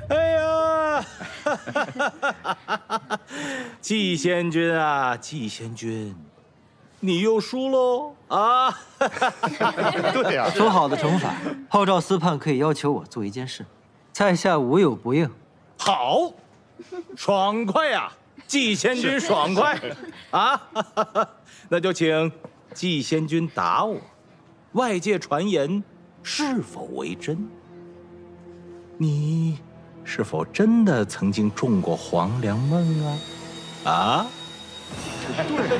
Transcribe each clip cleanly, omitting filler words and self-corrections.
哎呀，季仙君啊，季仙君，你又输喽啊！对呀，说好的惩罚，号召司判可以要求我做一件事，在下无有不应。好，爽快呀！季仙君爽快啊！那就请季仙君答我，外界傳言是否為真？你是否真的曾經中過黃粱夢啊？啊？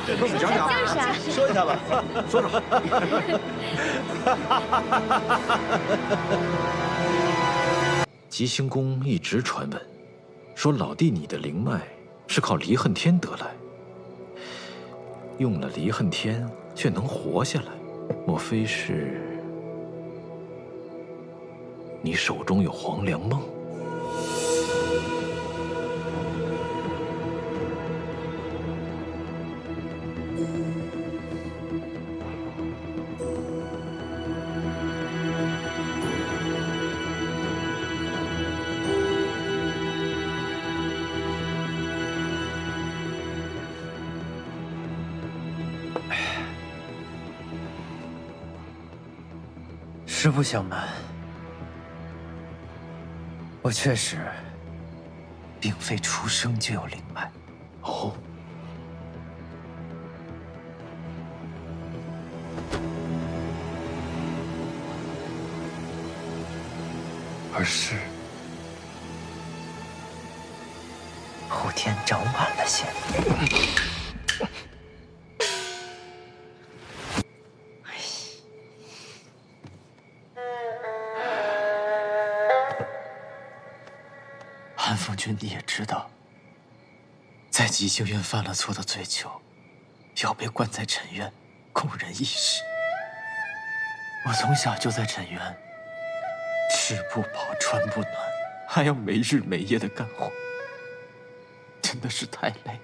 对，你講講，就是啊，說一下吧，說說。吉星宮一直傳聞，說老弟你的靈脈是靠離恨天得來，用了離恨天卻能活下來，莫非是你手中有黃粱夢？實不相瞞，我確實並非出生就有靈脈。哦，而是后天长晚了些。韩凤君，你也知道，在吉星院犯了錯的罪囚，要被關在塵院，供人議事。我從小就在塵院，吃不飽穿不暖，還要沒日沒夜的幹活，真的是太累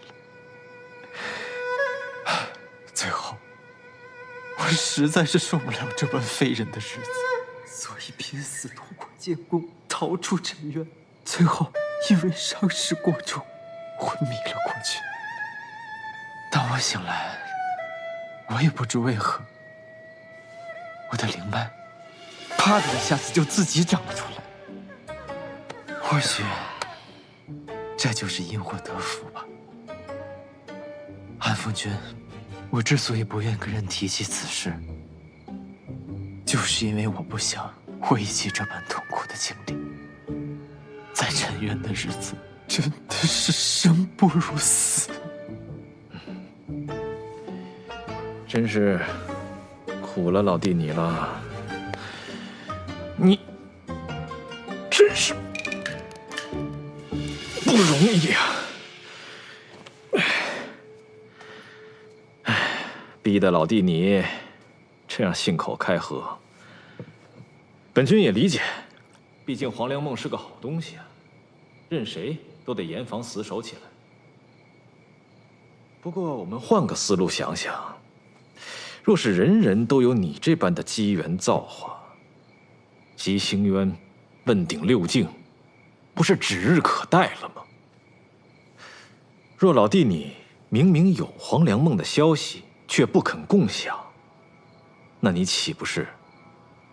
了。最後，我實在是受不了這般非人的日子，所以拼死渡過劍宮，逃出塵院，最後因為傷勢過重，昏迷了過去。當我醒來，我也不知為何，我的靈脈啪的一下子就自己長了出來。或許這就是因禍得福吧。韓鳳君，我之所以不願跟人提起此事，就是因為我不想回憶起這般痛苦的經歷。在塵院的日子真的是生不如死。真是苦了老弟你了，你真是不容易啊！逼得老弟你這樣信口開河，本君也理解，畢竟黃粱夢是個好東西啊，任誰都得嚴防死守起來。不過我們換個思路想想，若是人人都有你這般的機緣造化，吉星淵問鼎六境，不是指日可待了嗎？若老弟你明明有黃粱夢的消息，卻不肯共享，那你豈不是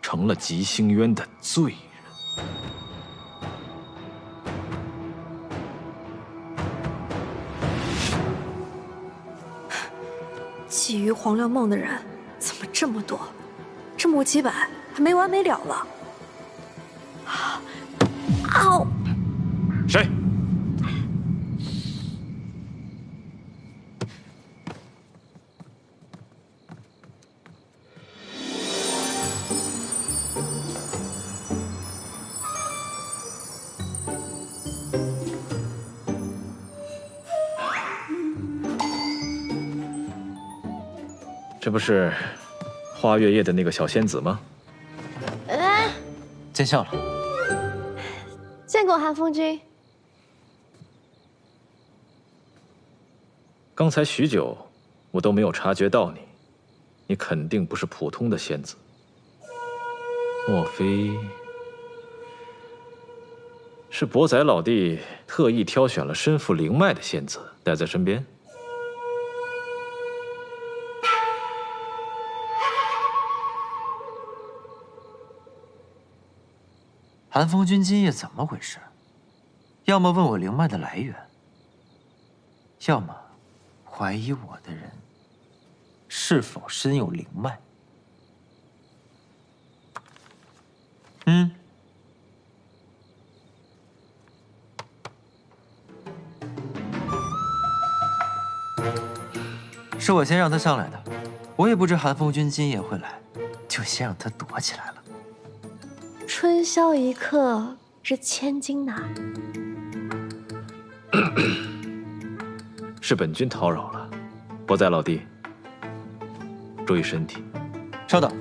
成了吉星淵的罪人？觊觎黃粱夢的人怎麼這麼多？這麼幾百還沒完沒了了。嗷！誰？这不是花月夜的那個小仙子嗎？見笑了。見過韓風君。剛才許久，我都沒有察覺到你，你肯定不是普通的仙子。莫非是博仔老弟特意挑选了身负灵脉的仙子带在身边？寒风君今夜怎么回事？要么問我靈脈的來源，要麼懷疑我的人是否身有靈脈。是我先讓他上來的，我也不知寒風君今夜會來，就先讓他躲起來了。春宵一刻值千金呐！是本君叨擾了，博仔老弟，注意身体。稍等，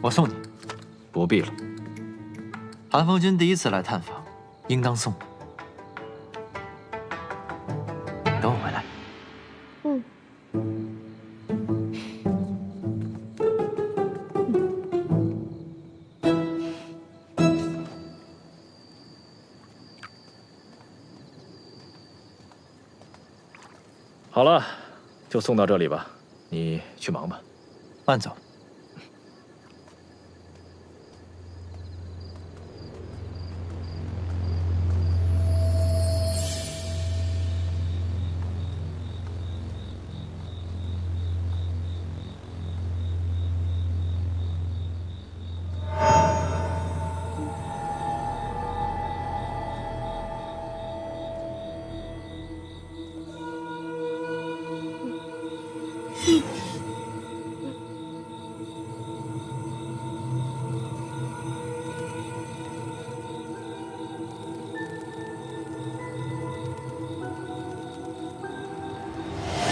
我送你。不必了。寒風君第一次來探訪，應當送你。等我回來。好了，就送到这里吧，你去忙吧。慢走。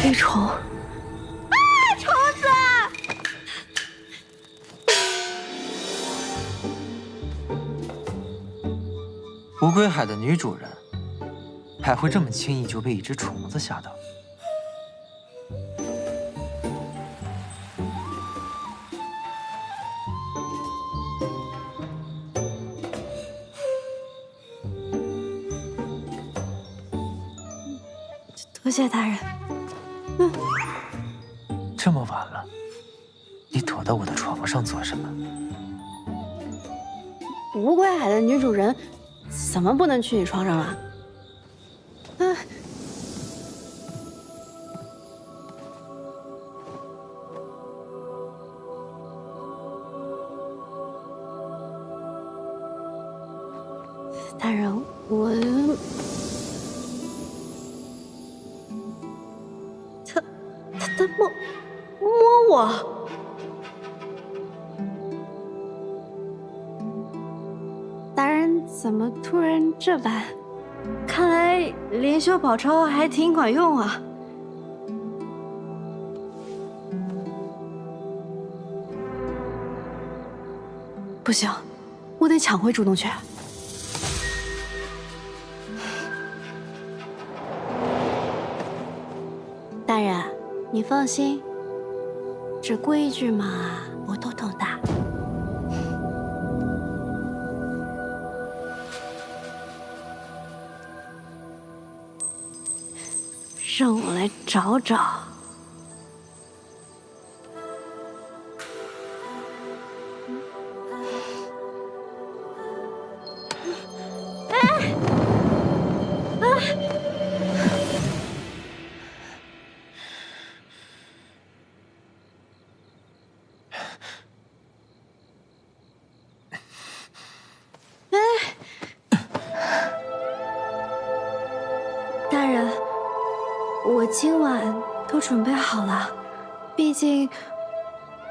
飞虫！啊，虫子！无归海的女主人，还会这麼輕易就被一隻蟲子嚇到？多謝大人。這麼晚了，你躲到我的床上做什麼？無歸海的女主人，怎麼不能去你床上了？大人，我他摸我。大人怎麼突然這般？看來連修寶鈔還挺管用啊！不行，我得搶回主動權。大人，你放心，這規矩嘛，我都懂的。讓我來找找。大人，我今晚都準備好了，畢竟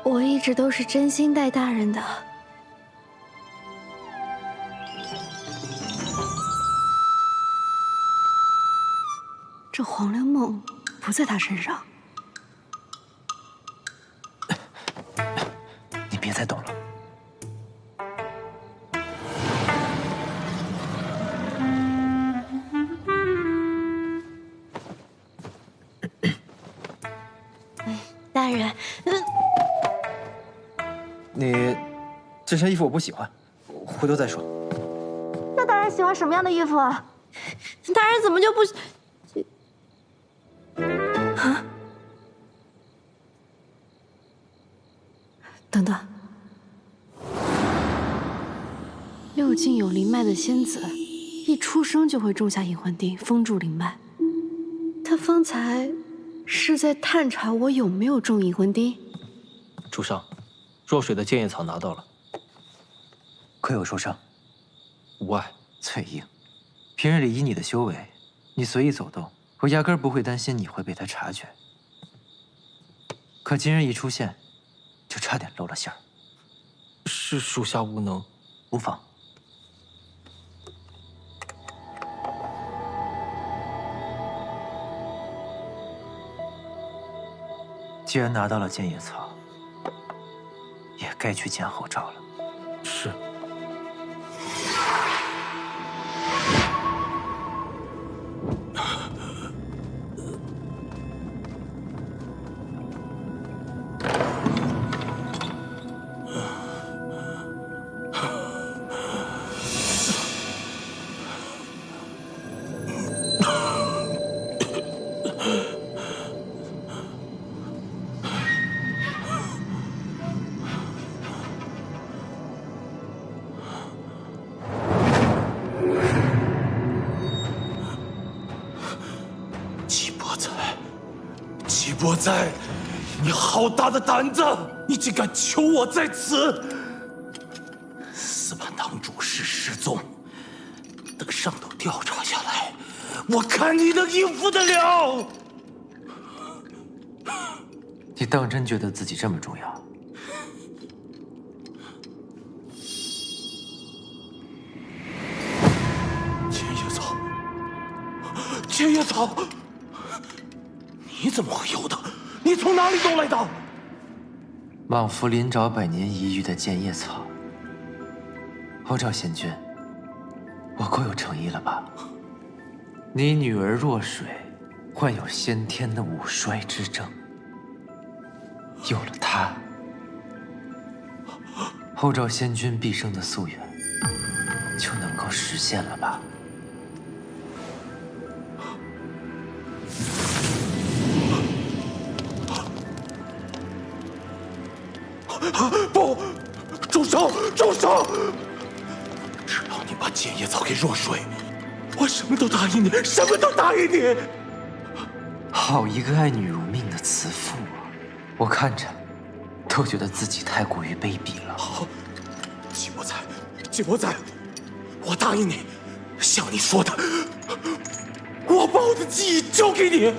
我一直都是真心待大人的。這黃粱夢不在他身上。你別再動了。大人，你这身衣服我不喜歡，回頭再說。那大人喜歡什麼樣的衣服啊？大人怎麼就不……啊？等等，六境有靈脈的仙子，一出生就會種下引魂釘，封住靈脈。他方才是在探查我有沒有種引魂釘。主上，若水的劍葉草拿到了，可有受傷？无礙。翠英，平日里以你的修為，你隨意走動，我壓根兒不會擔心你會被他察覺。可今日一出現，就差點露了餡兒。是屬下無能，無妨。既然拿到了劍葉草，也該去見後趙了。是。季伯哉，你好大的膽子！你竟敢求我在此！司马堂主事失蹤，等上头調查下來，我看你能應付得了？你當真覺得自己這麼重要？千葉草，千葉草！你怎麼會有的？你從哪裡弄來的？莽夫臨找百年一遇的劍葉草。後趙仙君，我夠有誠意了吧？你女兒若水患有先天的五衰之症，有了她，後趙仙君畢生的夙願就能夠實現了吧？不，住手！住手！只要你把剑葉草給若水，我什麼都答應你，什麼都答應你。好一個愛女如命的慈父啊！我看着都覺得自己太過於卑鄙了。好，季伯哉，季伯哉，我答應你，像你說的，我把我的記憶交給你。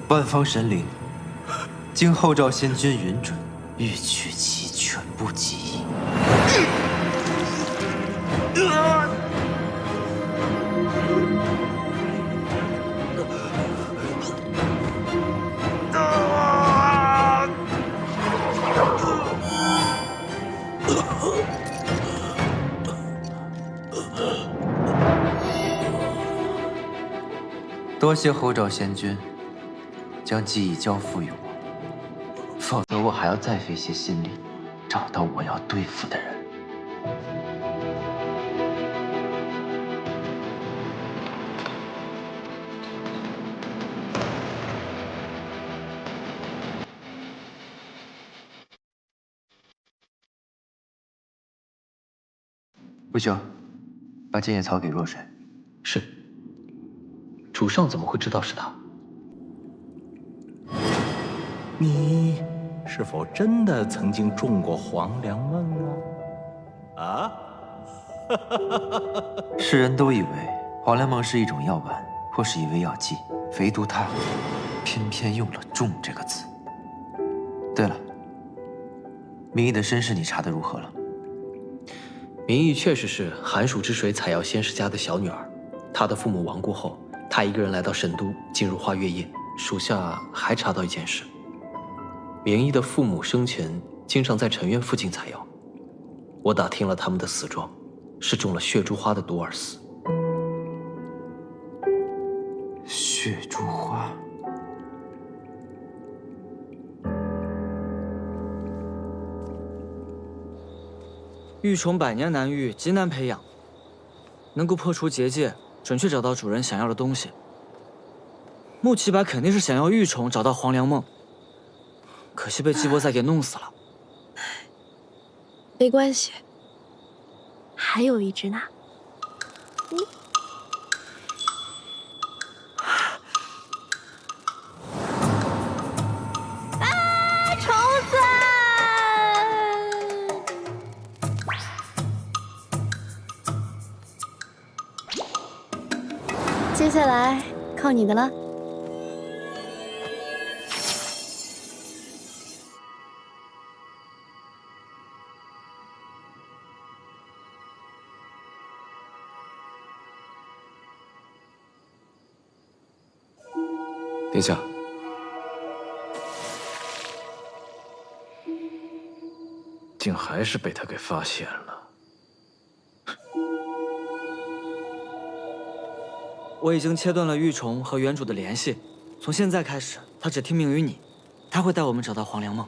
萬方神靈，經後趙仙君允准，欲取其全部記憶。多謝後趙仙君將記憶交付於我，否則我還要再費些心力找到我要對付的人。不朽，把劍葉草給若水。是。主上怎麼會知道是他？你是否真的曾經中過黃粱夢啊？啊？世人都以為黃粱夢是一種藥丸或是一味藥劑，唯獨他偏偏用了“中”這個字。對了，明義的身世你查得如何了？明義確實是寒暑之水採藥仙世家的小女兒，她的父母亡故後，她一個人來到神都，進入花月夜。屬下還查到一件事：明義的父母生前經常在陳院附近採藥，我打聽了他們的死狀，是中了血珠花的毒而死。血珠花，玉蟲百年難遇，極難培養，能夠破除結界，準確找到主人想要的東西。穆奇白肯定是想要玉蟲找到黄粱夢，可惜被季伯仔给弄死了。没关系，还有一只呢。虫子！接下来靠你的了。殿下，竟还是被他给发现了。我已经切断了玉虫和原主的联系，从现在开始，他只听命于你，他会带我们找到黄粱夢。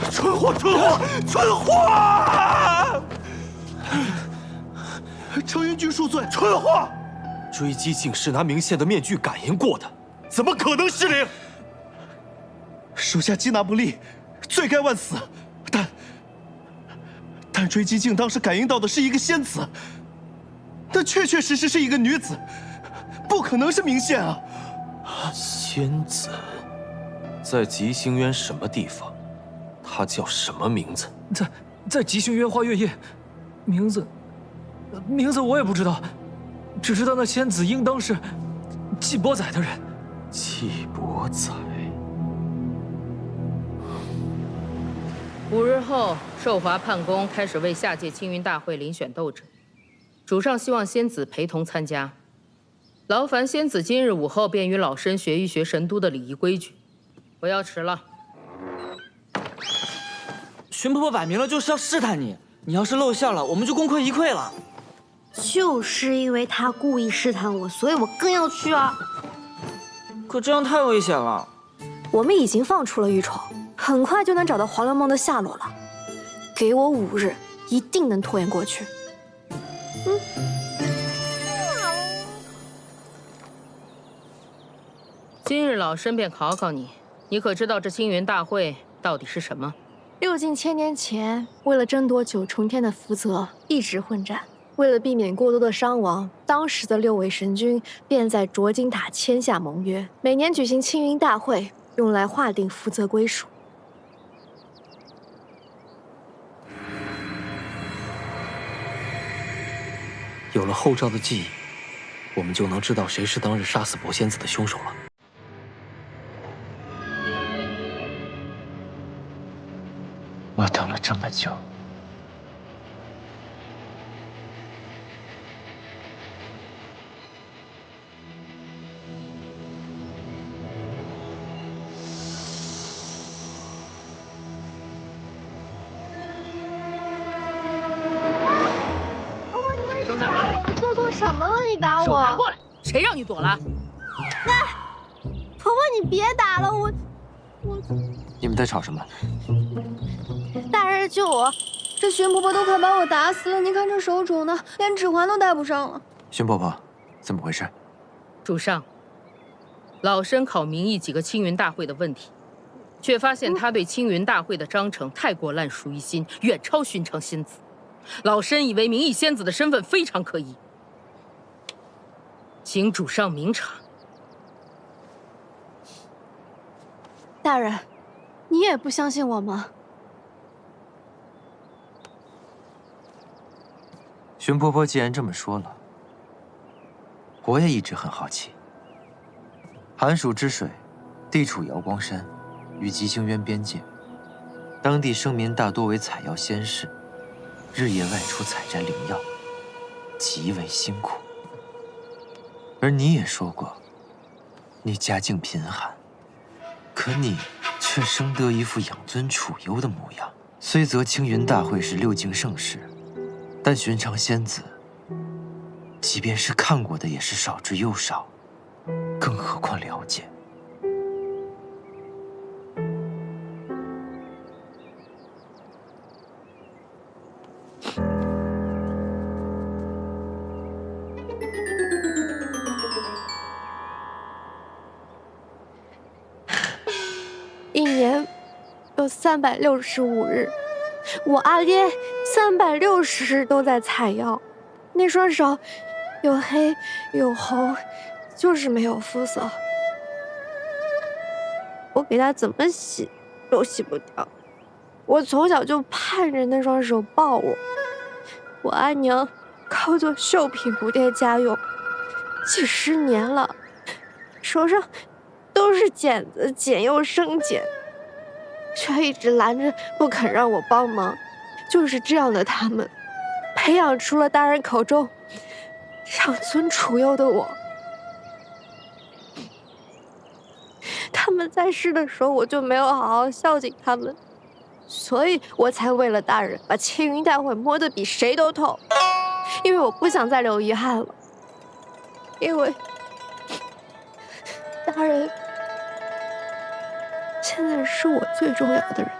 蠢货！蠢货！蠢貨！程云君恕罪！蠢貨！追击境是拿明宪的面具感应過的，怎麼可能失靈？屬下積拿不利，罪該萬死。但追擊境當時感應到的是一個仙子，但確確實實是一個女子，不可能是明憲啊！仙子，在極星淵什麼地方？他叫什麼名字？在極星淵花月夜，名字我也不知道，只知道那仙子應當是季伯仔的人。季伯仔。5日後，壽華判宮開始為下屆青雲大會遴選鬥者，主上希望仙子陪同參加。勞煩仙子今日午後便與老身學一學神都的禮儀規矩，不要遲了。荀婆婆擺明了就是要試探你，你要是露餡了，我們就功虧一簣了。就是因為他故意試探我，所以我更要去啊！可這樣太危險了。我們已經放出了玉蟲，很快就能找到黃粱夢的下落了。給我5日，一定能拖延過去。今日老身便考考你，你可知道這青雲大會到底是什麼6境千年前，為了爭奪9重天的福澤，一直混戰。為了避免過多的傷亡，當時的6位神君便在卓金塔簽下盟約，每年舉行青雲大會，用來劃定福澤歸屬。有了後趙的記憶，我們就能知道誰是當日殺死薄仙子的兇手了。我等了這麼久。做错什麼了？你打我！手拿過來！誰讓你躲了？婆婆，你別打了我！你們在吵什麼？大人救我！這荀婆婆都快把我打死了，你看這手腫的，連指環都戴不上了。荀婆婆，怎麼回事？主上，老身考明義幾個青雲大會的問題，卻發現他對青雲大會的章程太過爛熟於心，遠超尋常仙子。老身以為明義仙子的身份非常可疑，請主上明察。大人，你也不相信我嗎？荀婆婆既然這麼說了，我也一直很好奇。寒暑之水，地處瑤光山，與極星淵邊界，當地生民大多為採藥仙士，日夜外出採摘靈藥，極為辛苦。而你也說過，你家境貧寒，可你卻生得一副養尊處優的模樣。雖則青雲大會是六境盛事，但尋常仙子，即便是看過的，也是少之又少，更何況了解。一年有365日，我阿爹360日都在采药，那双手有黑有红，就是沒有膚色。我給他怎麼洗都洗不掉，我從小就盼着那雙手抱我。我阿娘靠做繡品補貼家用，幾十年了，手上都是繭子，繭又生繭，卻一直攔着不肯讓我幫忙。就是這樣的他們，培養出了大人口中養尊處優的我。他們在世的時候，我就沒有好好孝敬他們，所以我才為了大人把青雲大會摸得比誰都透，因為我不想再留遺憾了。因為大人現在是我最重要的人，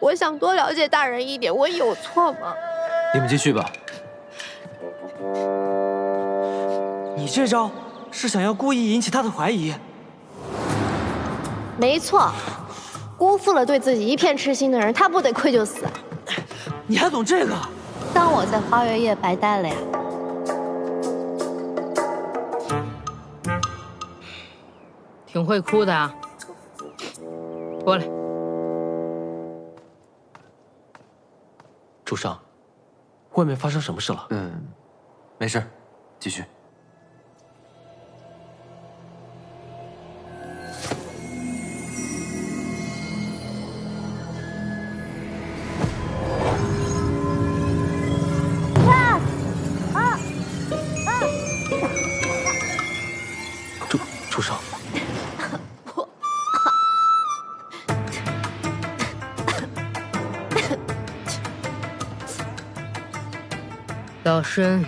我想多了解大人一點，我有錯嗎？你們繼續吧。你這招是想要故意引起他的懷疑？沒錯，辜負了對自己一片痴心的人，他不得愧疚死啊！你還懂這個？當我在花月夜白待了呀。挺會哭的啊。過來。主上，外面發生什麼事了？沒事，繼續。主上。老身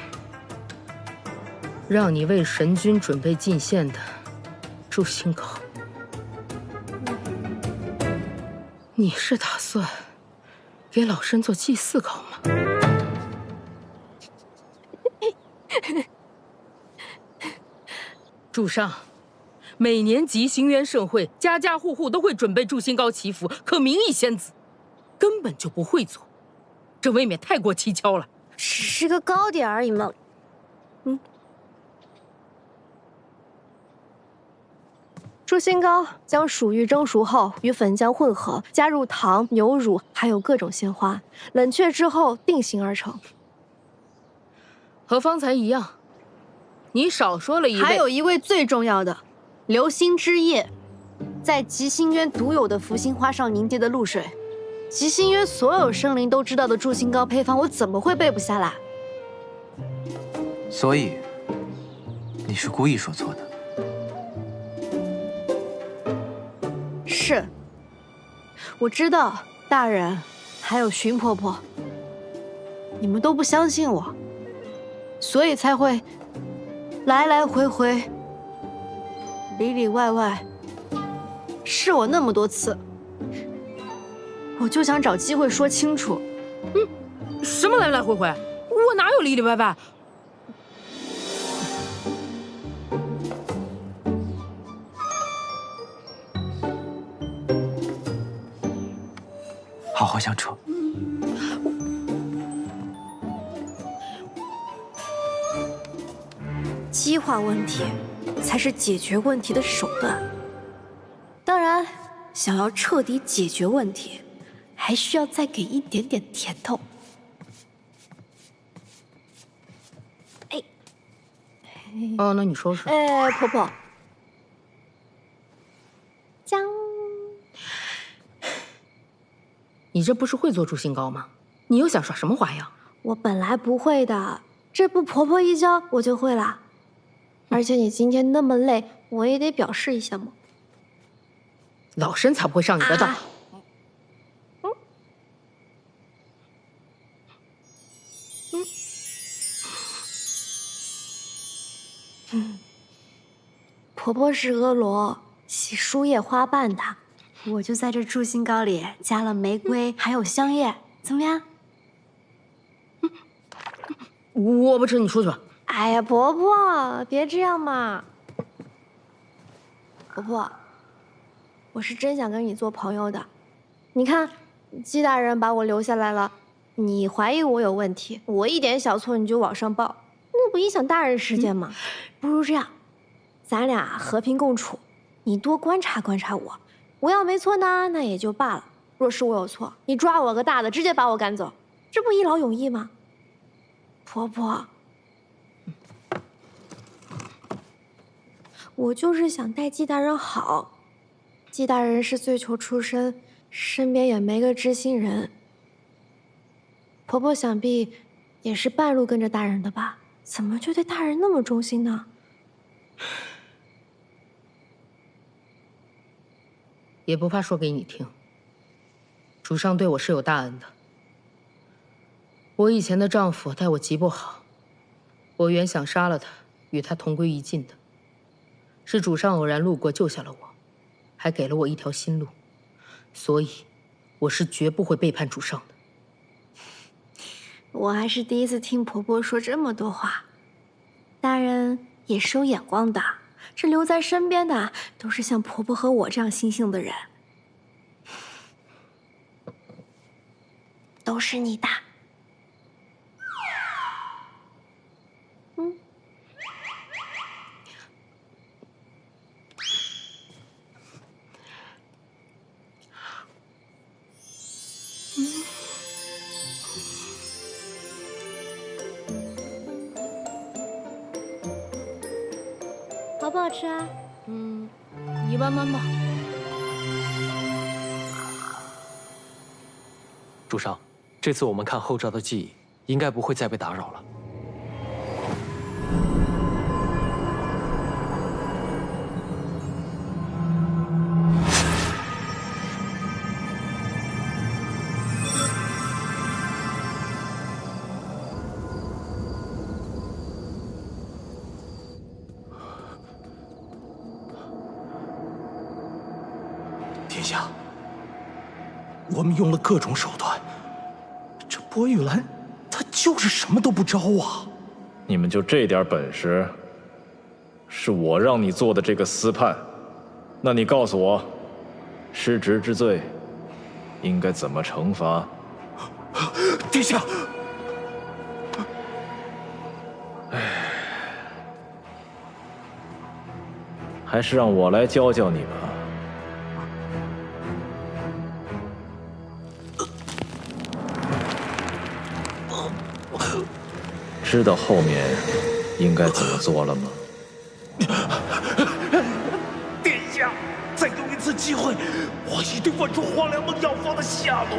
讓你為神君準備進獻的祝星膏，你是打算給老身做祭祀膏嗎？主上，每年吉星淵盛會，家家戶戶都會準備祝星膏祈福，可明義仙子根本就不會做，這未免太過蹊蹺了。只是個糕點而已嘛。祝星膏將薯玉蒸熟後與粉漿混合，加入糖、牛乳，還有各種鮮花，冷卻之後定型而成。和方才一樣，你少說了一位，還有一位最重要的，流星之夜，在吉星淵獨有的福星花上凝結的露水。吉星淵所有生靈都知道的祝星膏配方，我怎麼會背不下來？所以，你是故意說錯的。是，我知道大人還有荀婆婆，你們都不相信我，所以才會來來回回、裡裡外外試我那麼多次。我就想找機會說清楚。什麼來來回回？我哪有裡裡外外？好好相處。激化問題才是解決問題的手段。當然，想要徹底解決問題，還需要再給一點點甜頭。哦，那你說說。婆婆，姜，你這不是會做祝星膏嗎？你又想耍什麼花樣？我本來不會的，這不婆婆一教我就會了。而且你今天那麼累，我也得表示一下嘛。老身才不會上你的當。婆婆是婀娜洗输液花瓣的，我就在这助兴膏里加了玫瑰还有香叶，怎么样？我不吃，你出去吧。哎呀，婆婆，别这样嘛。婆婆，我是真想跟你做朋友的。你看，季大人把我留下来了，你怀疑我有問題，我一點小錯你就往上報，那不影響大人事件嗎？不如這樣，咱倆和平共處，你多觀察觀察我，我要沒錯呢，那也就罷了；若是我有錯，你抓我個大的，直接把我趕走，這不一勞永逸嗎？婆婆。我就是想待季大人好，季大人是罪囚出身，身邊也沒個知心人。婆婆想必也是半路跟着大人的吧？怎麼就對大人那麼忠心呢？也不怕說給你聽，主上對我是有大恩的。我以前的丈夫待我極不好，我原想殺了他，與他同歸於盡的。是主上偶然路過救下了我，還給了我一條新路，所以我是絕不會背叛主上的。我還是第一次聽婆婆說這麼多話，大人也是有眼光的，這留在身邊的都是像婆婆和我這樣心性的人，都是你的。好不好吃啊？一般般吧。主上，這次我們看後趙的記憶，應該不會再被打擾了。殿下，我們用了各種手段，這薄玉蘭，她就是什麼都不招啊！你們就這點本事，是我讓你做的這個私叛，那你告訴我，失職之罪應該怎麼懲罰？殿下，還是讓我來教教你吧。知道後面應該怎麼做了嗎？殿下，再給我一次機會，我一定問出黃粱夢藥方的下落。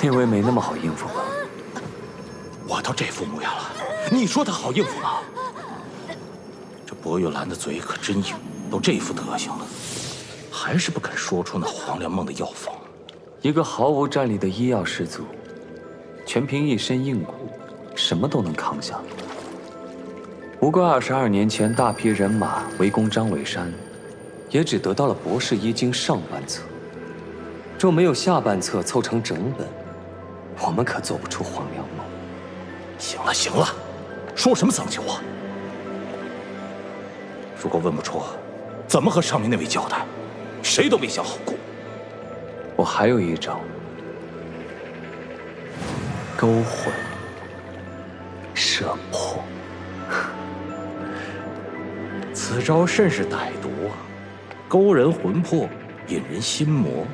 那位沒那麼好應付吧？我都這副模樣了，你說他好應付嗎？這薄玉蘭的嘴可真硬，都這副德行了，還是不肯說出那黃粱夢的藥方。一個毫無戰力的醫藥士族，全憑一身硬骨，什麼都能扛下。不過22年前大批人馬圍攻張尾山，也只得到了博士醫經上半冊。若沒有下半冊湊成整本，我們可做不出黃粱夢。行了行了，說什麼喪氣話？如果問不出，怎麼和上面那位交代？誰都別想好過。我還有一招，勾魂攝魄。此招甚是歹毒啊，勾人魂魄，引人心魔，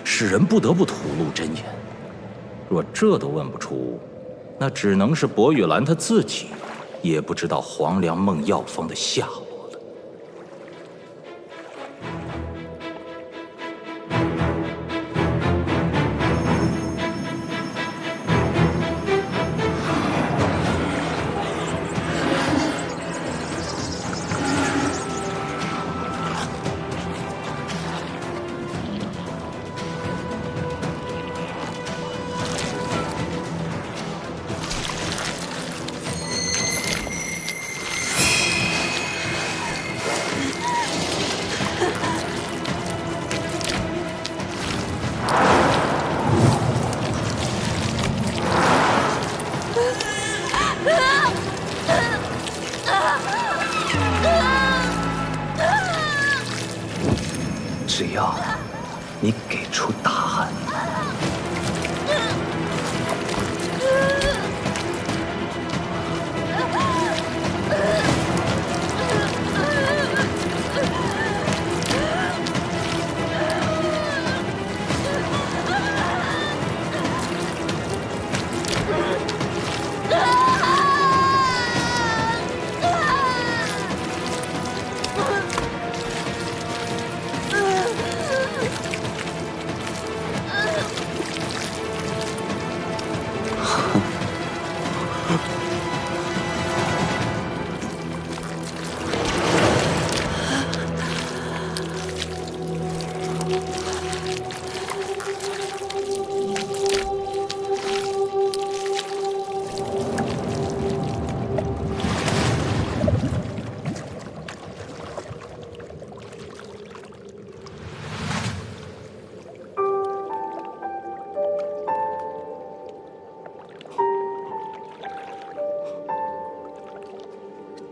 使人不得不吐露真言。若這都問不出，那只能是薄玉蘭她自己也不知道黃粱夢藥方的下落了。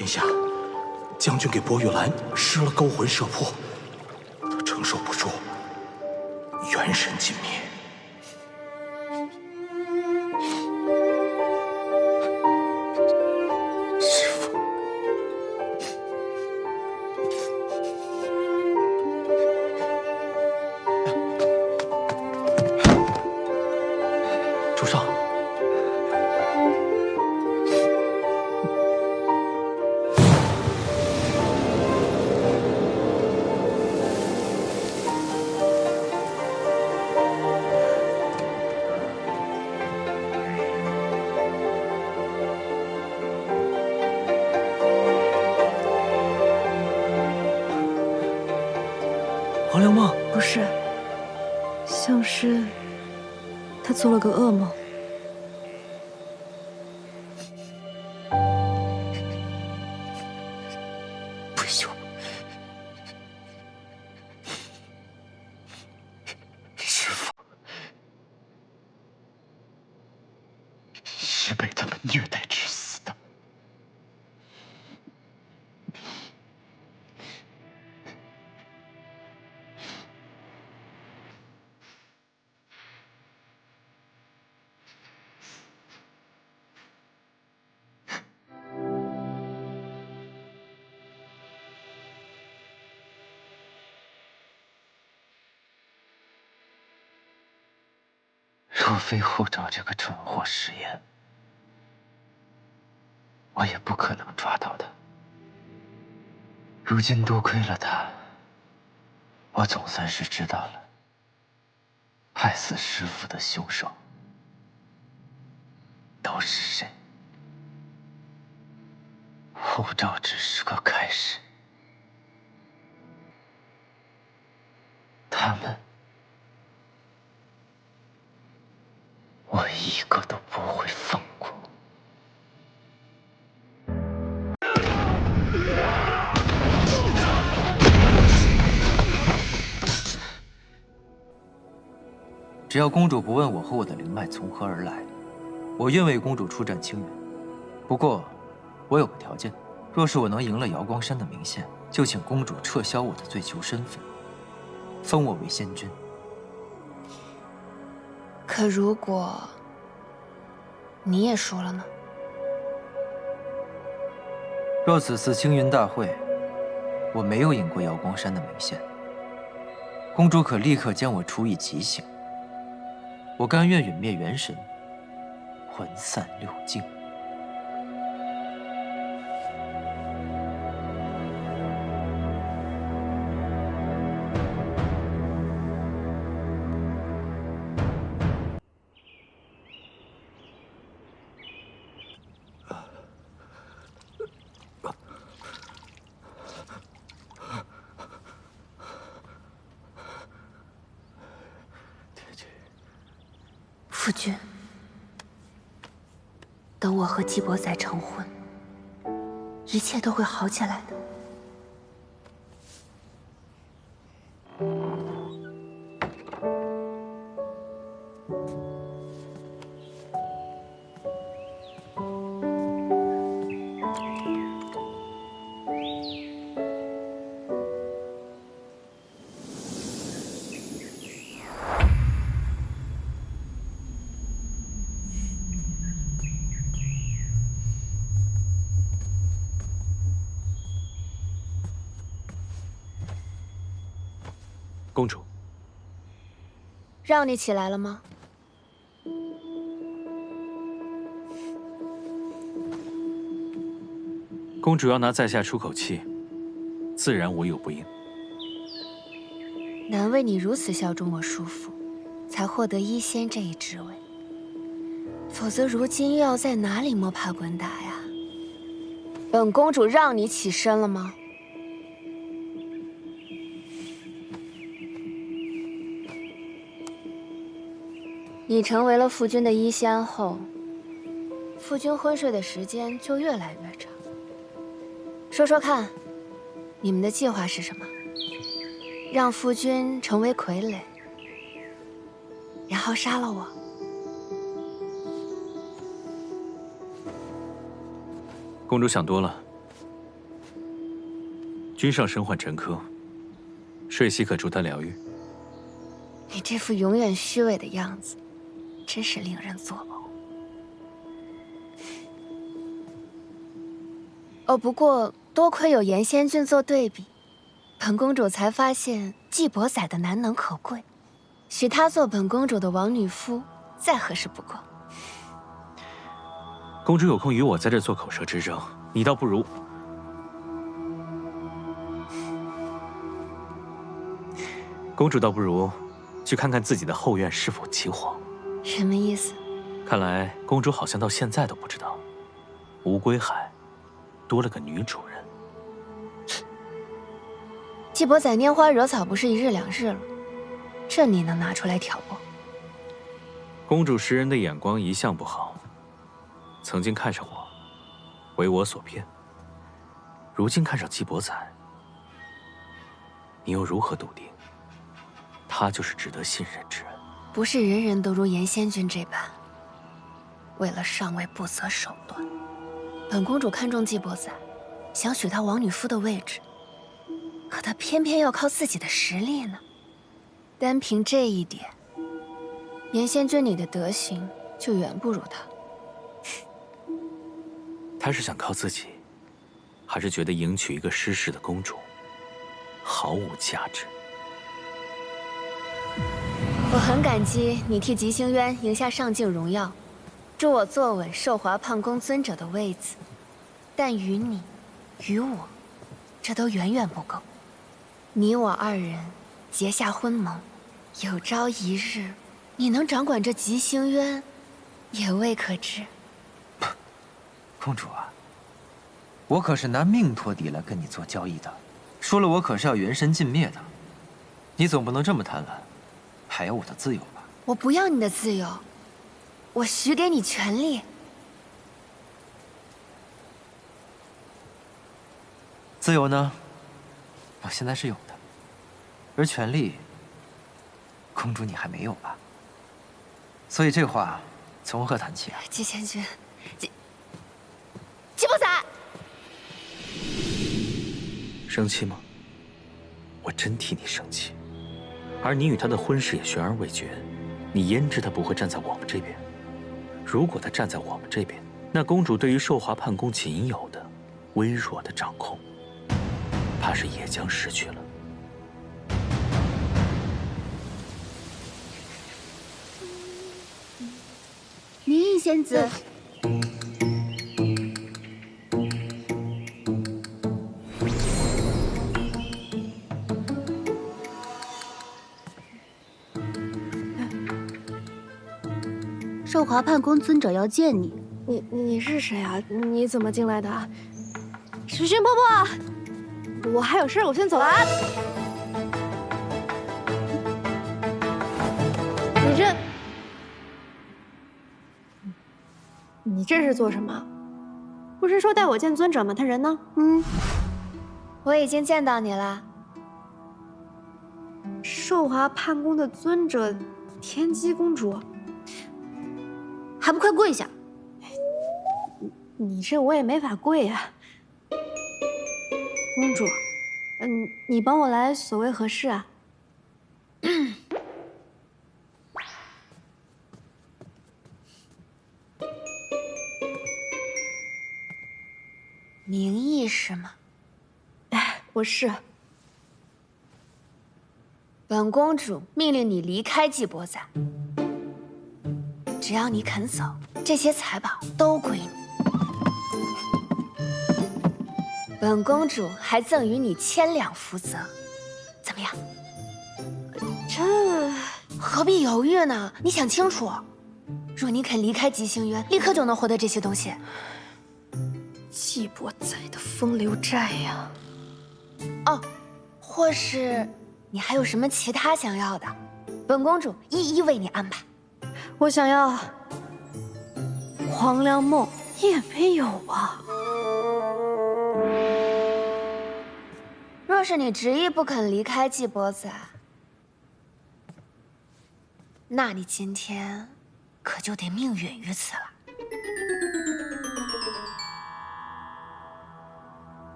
殿下，将軍給薄玉蘭施了勾魂攝魄，他承受不住，元神盡滅。師父，主上。 黄粱梦？不是，像是他做了个噩夢。不朽，師父是被他們虐待致死的。 若非後爪這個蠢貨食言，我也不可能抓到他。如今多虧了他，我總算是知道了害死師父的兇手都是誰。後爪只是個開始，他們。 我一個都不會放過。只要公主不問我和我的靈脈從何而來，我願為公主出戰清源。不過，我有個條件：若是我能贏了瑤光山的明線，就請公主撤銷我的罪囚身份，封我為仙君。 可如果你也輸了呢？若此次青雲大會，我沒有贏過瑤光山的明線，公主可立刻將我處以極刑。我甘願殞滅元神，魂散六境。 夫君，等我和季伯宰成婚，一切都會好起來的。公主，讓你起來了嗎？公主要拿在下出口氣，自然無有不應。難為你如此效忠我叔父，才獲得醫仙這一職位。否則如今又要在哪裡摸爬滾打呀？本公主讓你起身了嗎？ 你成為了父君的醫仙後，父君昏睡的時間就越來越長。說說看，你們的計劃是什麼？讓父君成為傀儡，然後殺了我？公主想多了。君上身患沉疴，睡息可助他療愈。你这副永遠虛偽的樣子，真是令人作嘔。哦，不過多虧有严仙君做对比，本公主才发现季伯宰的难能可貴，许他做本公主的王女夫，再合適不过。公主有空与我在这做口舌之争，你倒不如……公主倒不如去看看自己的后院是否起火。什么意思？看来公主好像到现在都不知道，无归海多了个女主人。季伯宰拈花惹草不是一日两日了，这你能拿出来挑拨？公主识人的眼光一向不好，曾经看上我，为我所骗。如今看上季伯宰，你又如何笃定他就是值得信任之人？不是人人都如严仙君这般，为了上位不择手段。本公主看中季伯宰，想许他王女夫的位置，可他偏偏要靠自己的實力呢。單憑這一點，嚴仙君你的德行就遠不如他。他是想靠自己，還是覺得迎娶一個失勢的公主毫無價值？我很感激你替吉星淵贏下上鏡榮耀，助我坐穩壽華胖宮尊者的位子，但於你，於我，這都遠遠不夠。你我二人結下婚盟，有朝一日，你能掌管這吉星淵，也未可知。公主啊，我可是拿命托底來跟你做交易的，說了我可是要元神盡滅的，你總不能這麼貪婪，還要我的自由吧？我不要你的自由，我許給你權力。自由呢，我現在是有的，而權力，公主你還沒有吧？所以這話從何談起啊？季仙君，季伯宰，生氣嗎？我真替你生氣。而你與他的婚事也懸而未決，你焉知他不會站在我們這邊？如果他站在我們這邊，那公主對於壽華判宮僅有的微弱的掌控，怕是也將失去了。明義仙子。壽華判宮尊者要見你。你是誰啊？你怎麼進來的？時熏婆婆，我還有事，我先走了啊。你這是做什麼？不是說帶我見尊者嗎？他人呢？我已經見到你了。壽華判宮的尊者，天機公主。還不快跪下！你這我也沒法跪呀。公主，你幫我來所謂何事啊？明義是嗎？哎，不是。本公主命令你離開季伯宰。只要你肯走，這些財寶都歸你。本公主還贈予你1000兩福澤，怎麼樣？這何必猶豫呢？你想清楚。若你肯離開吉星淵，立刻就能獲得這些東西。季伯宰的風流債呀！哦，或是你還有什麼其他想要的？本公主一一為你安排。我想要黃粱夢，也沒有啊。若是你執意不肯離開季伯宰，那你今天可就得命殞於此了。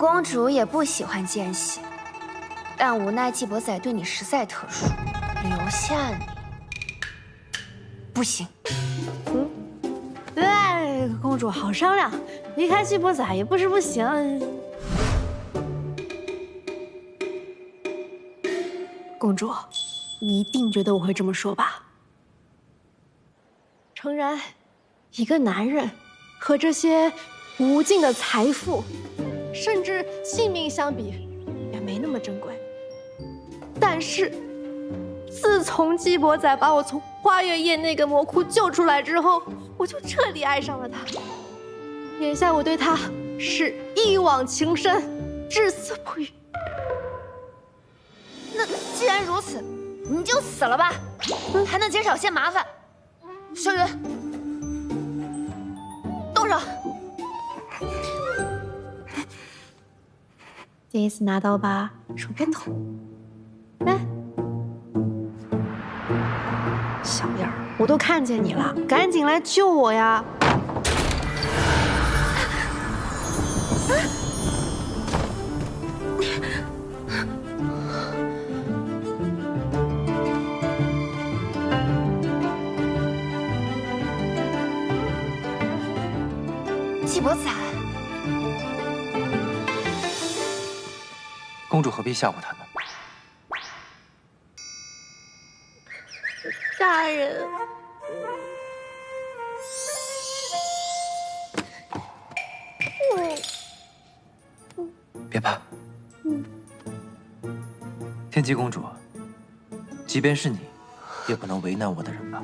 公主也不喜歡見喜，但無奈季伯仔對你實在特殊，留下你不行。对，公主好商量，離開季伯仔也不是不行。公主，你一定覺得我會這麼說吧？誠然，一個男人和這些無盡的財富，甚至性命相比，也沒那麼珍貴。但是，自從季伯仔把我從花月夜那個魔窟救出來之後，我就徹底愛上了他。眼下我對他是一往情深，至死不渝。那既然如此，你就死了吧，還能減少些麻煩。小雲，動手！第一次拿刀吧，手別痛。來，小樣兒，我都看見你了，趕緊來救我呀！季伯仔，公主何必嚇唬他呢？大人，别怕。天姬公主，即便是你，也不能为难我的人吧？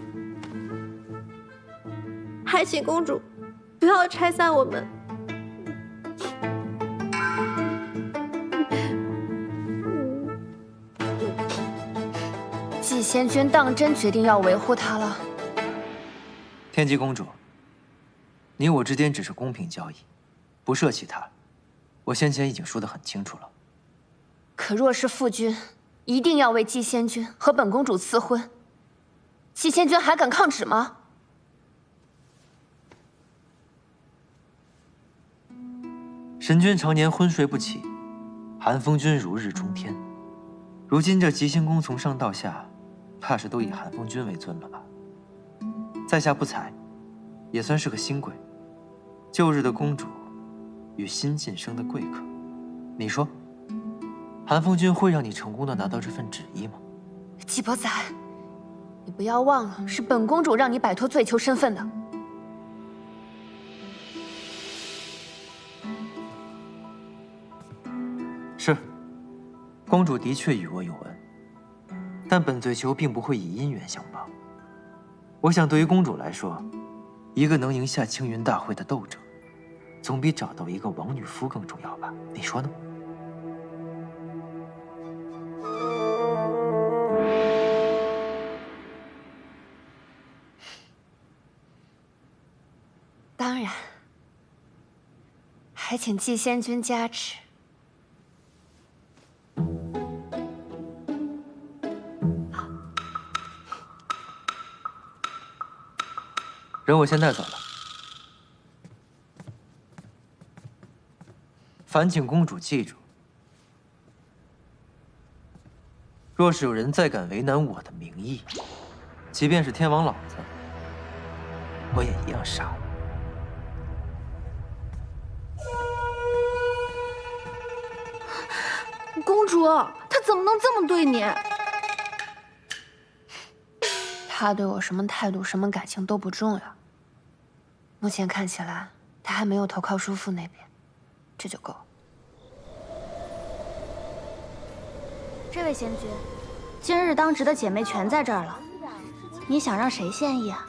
还请公主不要拆散我们。季仙君当真決定要維護他了。天姬公主，你我之間只是公平交易，不涉其他。我先前已經說得很清楚了。可若是父君一定要為季仙君和本公主賜婚，季仙君還敢抗旨嗎？神君常年昏睡不起，寒風君如日中天。如今這吉星宮從上到下，怕是都以寒風君為尊了吧？在下不才，也算是個新貴。舊日的公主與新晉升的貴客，你說，寒風君會讓你成功的拿到這份旨意嗎？季伯仔，你不要忘了，是本公主讓你擺脫罪囚身份的。是，公主的確與我有恩，但本罪囚並不會以姻緣相報。我想，對於公主來說，一個能贏下青雲大會的鬥者，總比找到一個王女夫更重要吧？你說呢？當然，還請季仙君加持。人我先帶走了。煩請公主記住，若是有人再敢為難我的名義，即便是天王老子，我也一樣殺。公主，他怎麼能這麼對你？他對我什麼態度、什麼感情都不重要。目前看起來，他還沒有投靠叔父那邊，這就夠了。這位仙君，今日當值的姐妹全在這兒了，你想讓誰獻藝啊？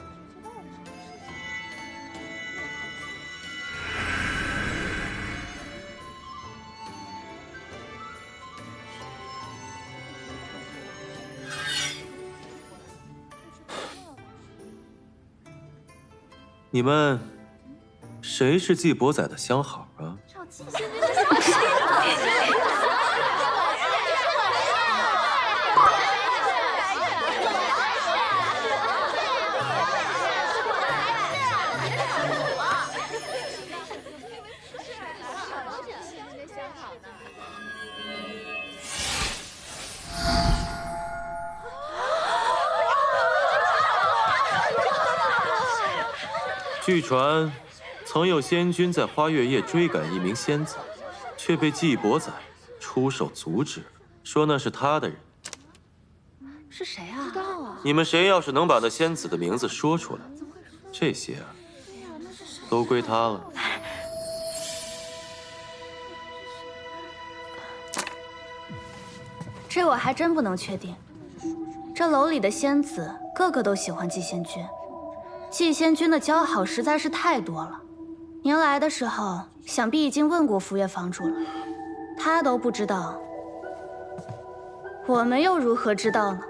你們誰是季伯仔的相好啊？據傳，曾有仙君在花月夜追趕一名仙子，卻被季伯宰出手阻止，說那是他的人。是誰啊？不知道啊。你們誰要是能把那仙子的名字说出来，这些啊，都歸他了。这我还真不能確定。這樓裡的仙子個個都喜歡季仙君，季仙君的交好實在是太多了。您來的時候，想必已經問過福月房主了，他都不知道，我們又如何知道呢？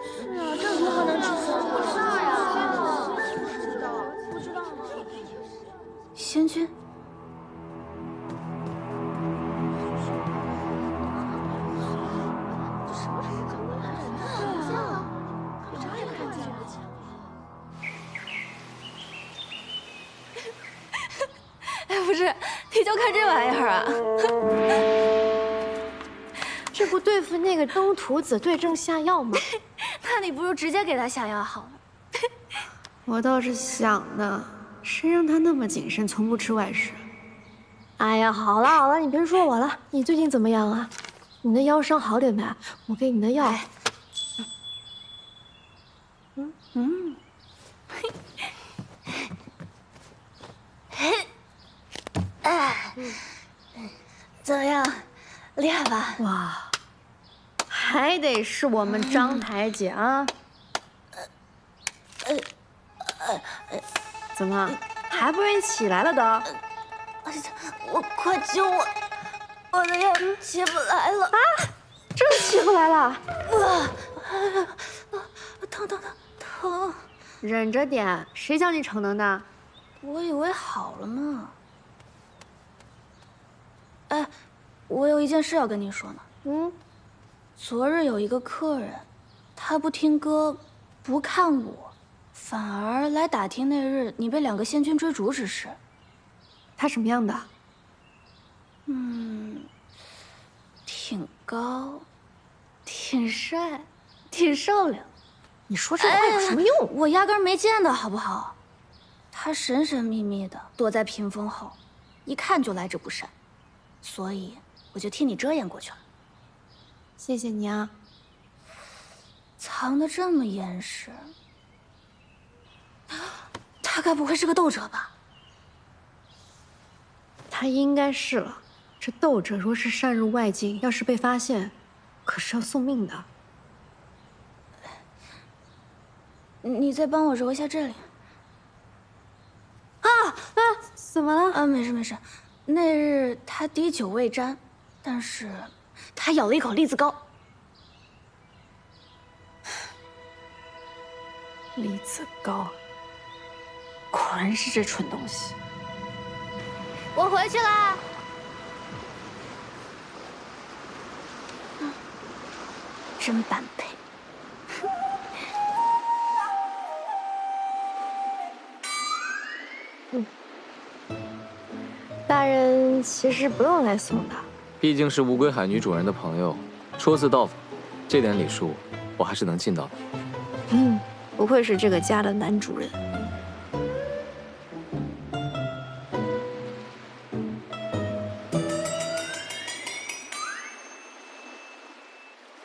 是啊，這如何能知道？不知道呀，不知道吗？仙君。不是，你就看这玩意儿啊！这不对付那个东土子对症下藥吗？那你不如直接給他下藥好了。我倒是想呢，誰讓他那麼謹慎，從不吃外食。哎呀，好了好了，你別說我了。你最近怎麼樣啊？你的腰傷好點沒？我給你的藥。怎麼樣，厲害吧？哇，還得是我們張台姐啊！怎麼還不願意起來了都？我快救我！我的腰起不來了啊！真起不來了！疼！忍着點，誰叫你逞能的？我以為好了呢。哎，我有一件事要跟你說呢。昨日有一個客人，他不聽歌，不看我，反而來打聽那日你被2個仙君追逐之事。他什麼樣的？挺高，挺帥，挺瘦溜。你說這話有什麼用？我壓根沒見到，好不好？他神神秘秘的躲在屏風後，一看就來者不善，所以我就替你遮掩過去了。謝謝你啊。藏得這麼嚴實，他該不會是個鬥者吧？他應該是了。這鬥者若是擅入外境，要是被發現，可是要送命的。你再幫我揉一下這裡。怎麼了？沒事沒事。那日他滴酒未沾，但是他咬了一口栗子糕。栗子糕，果然是這蠢東西。我回去啦。真般配。大人其實不用來送的，畢竟是無歸海女主人的朋友，初次到訪，這點禮數我還是能盡到的。不愧是這個家的男主人。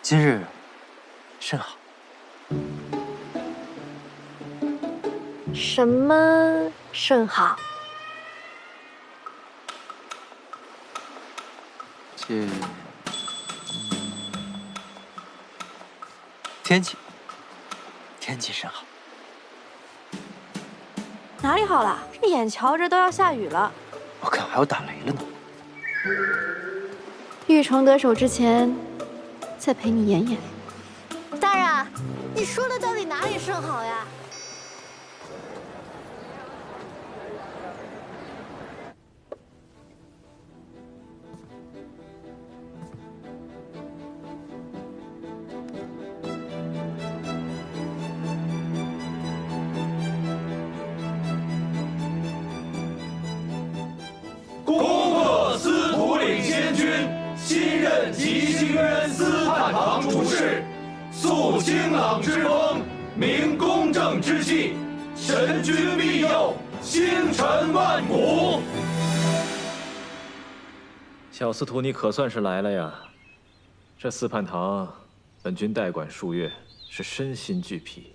今日甚好。什麼甚好？天氣甚好。哪裡好了？這眼瞧着都要下雨了。我看還要打雷了呢。玉蟲得手之前，再陪你演演。大人，你說的到底哪裡甚好呀？恭賀司徒領仙君新任吉星淵司判堂主事，肅清朗之風，明公正之氣，神君庇佑，星辰万古。小司徒，你可算是来了呀！这司泮堂，本君代管数月，是身心俱疲。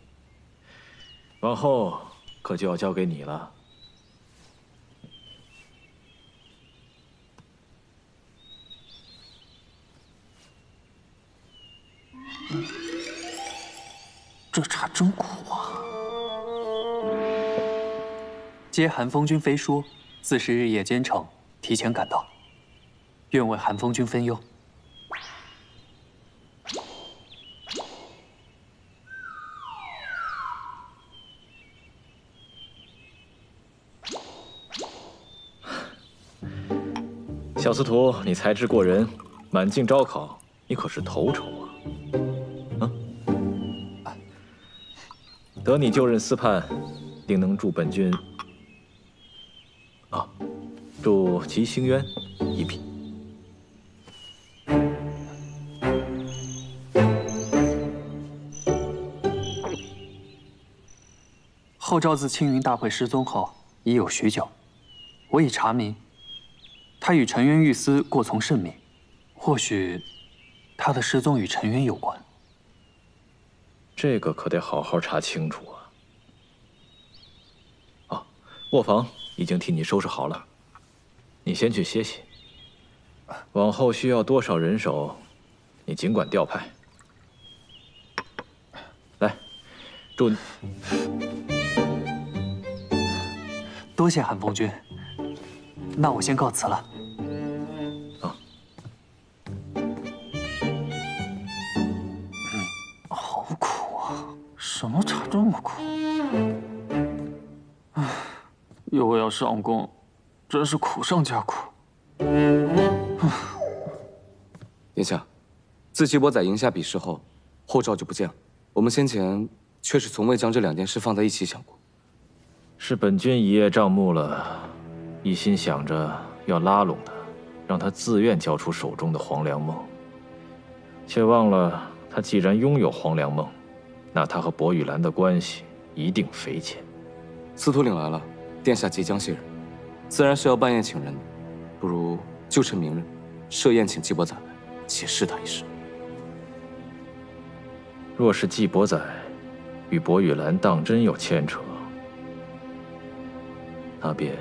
往后可就要交给你了。这茶真苦啊！接寒风君飞说，自是日夜兼程，提前赶到，愿为寒风君分忧。小司徒，你才智过人，满境招考，你可是头筹啊！得你就任司泮，定能助本君助吉星渊一臂。后赵自青云大会失踪后已有许久，我已查明，他与沉淵御司过从甚密，或許他的失踪與沉淵有關。這個可得好好查清楚啊！臥房已經替你收拾好了，你先去歇歇。往後需要多少人手，你儘管調派。來，祝你。多謝寒風君，那我先告辭了。好苦啊！什麼茶這麼苦？唉，以後要上宮，真是苦上加苦。殿下，自岐伯宰赢下比試後，後趙就不見了。我們先前卻是從未將這兩件事放在一起想過。是本君一葉障目了，一心想着要拉攏他，讓他自願交出手中的黃粱夢，卻忘了他既然擁有黃粱夢，那他和薄雨蘭的關係一定匪淺。司徒領來了，殿下即將卸任，自然是要辦宴請人的，不如就趁明日設宴請岐伯宰來，且試他一試。若是岐伯宰與薄雨蘭當真有牽扯，那便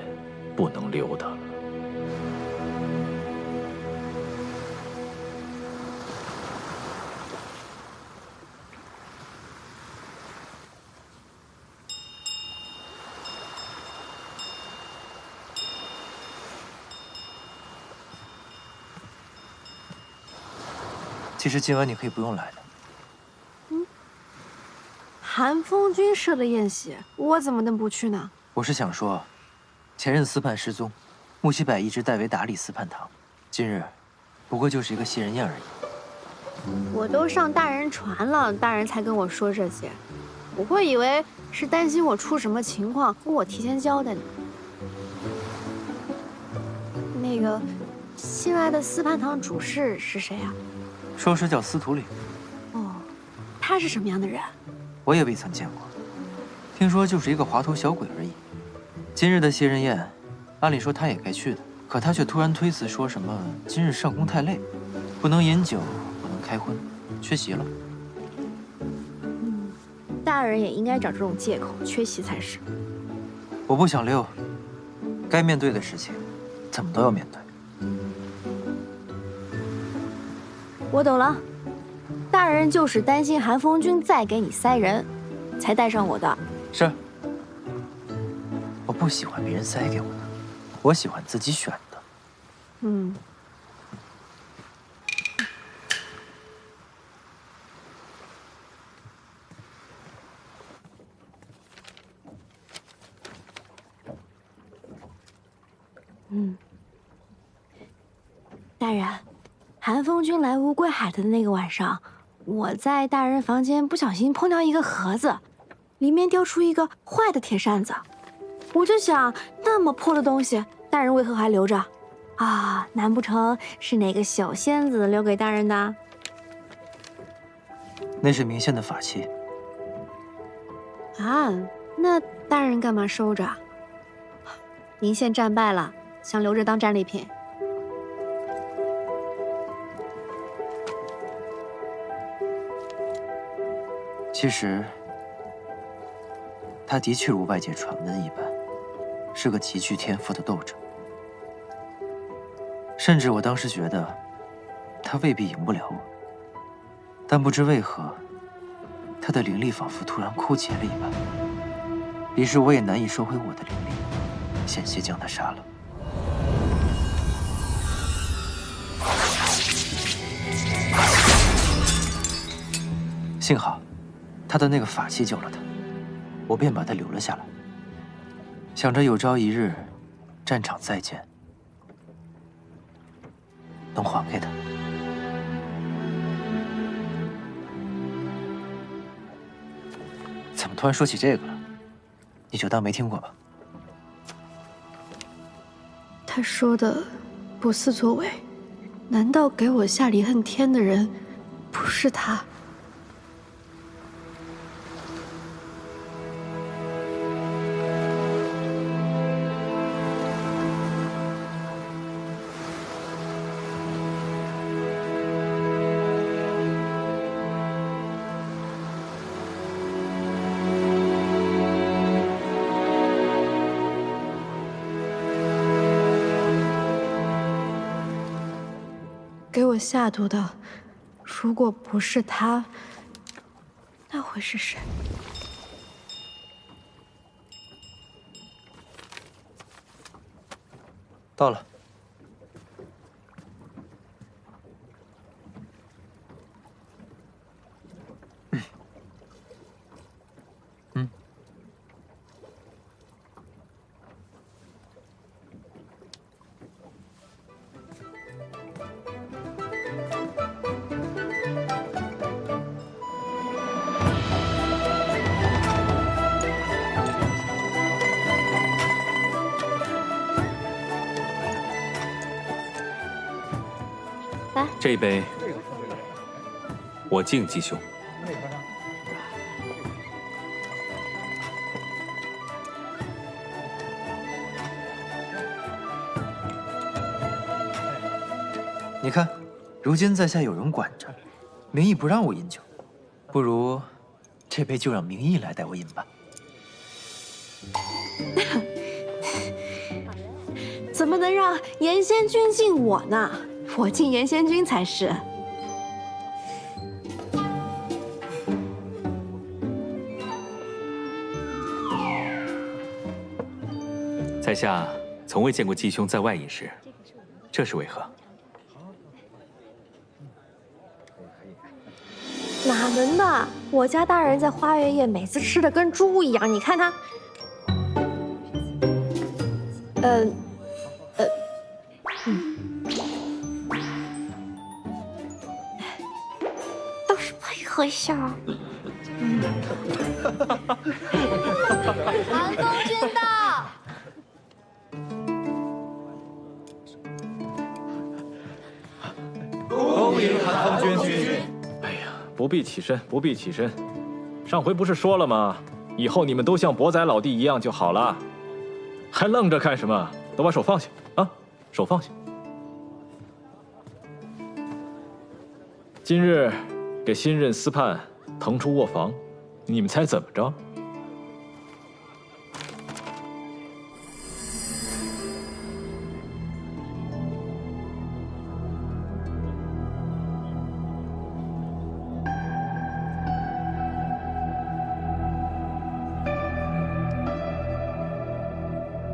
不能留他了。其實今晚你可以不用來的。寒風君設的宴席，我怎麼能不去呢？我是想說，前任司泮失蹤，穆西柏一直代為打理司泮堂，今日不過就是一個謝人宴而已。我都上大人傳了，大人才跟我說這些，我會以為是擔心我出什麼情況，跟我提前交代呢。那個新來的司泮堂主事是誰啊？說是叫司徒領。哦，他是什麼樣的人？我也未曾見過，聽說就是一個滑頭小鬼而已。今日的謝人宴，按理說他也該去的，可他卻突然推辭，說什麼今日上宮太累，不能飲酒，不能開葷，缺席了。大人也應該找這種借口缺席才是。我不想溜，該面對的事情，怎麼都要面對。我懂了，大人就是擔心寒風君再給你塞人，才帶上我的。是。我不喜歡別人塞給我的，我喜歡自己選的。嗯。大人，寒風君來烏龜海的那個晚上，我在大人房間不小心碰到一個盒子，裡面掉出一個壞的鐵扇子。我就想，那麼破的東西，大人為何還留着？啊，難不成是哪個小仙子留給大人的？那是明獻的法器。啊，那大人幹嘛收着？您现战败了，想留着当战利品？其实，他的確如外界傳聞一般，是個極具天賦的鬥者。甚至我當時覺得，他未必贏不了我。但不知為何，他的靈力仿佛突然枯竭了一般。於是我也難以收回我的靈力，險些將他殺了。幸好，他的那個法器救了他，我便把他留了下來，想着有朝一日，戰場再見，能還給他。怎麼突然說起這個了？你就當沒聽過吧。他說的不似作偽，難道給我下離恨天的人不是他？给我下毒的，如果不是他，那会是誰？到了。这一杯，我敬继兄。你看，如今在下有人管着，明義不讓我飲酒，不如這杯就讓明義來帶我飲吧。怎麼能讓嚴仙君敬我呢？我敬嚴仙君才是。在下從未見過繼兄在外飲食，這是為何？哪能的？我家大人在花月夜每次吃的跟豬一樣，你看他，都是配合一下。寒风君到。恭迎寒风君。哎呀，不必起身，不必起身。上回不是說了嗎？以後你們都像博仔老弟一樣就好了，還愣着幹什麼？都把手放下啊！手放下。今日給新任司判騰出臥房，你們猜怎麼着？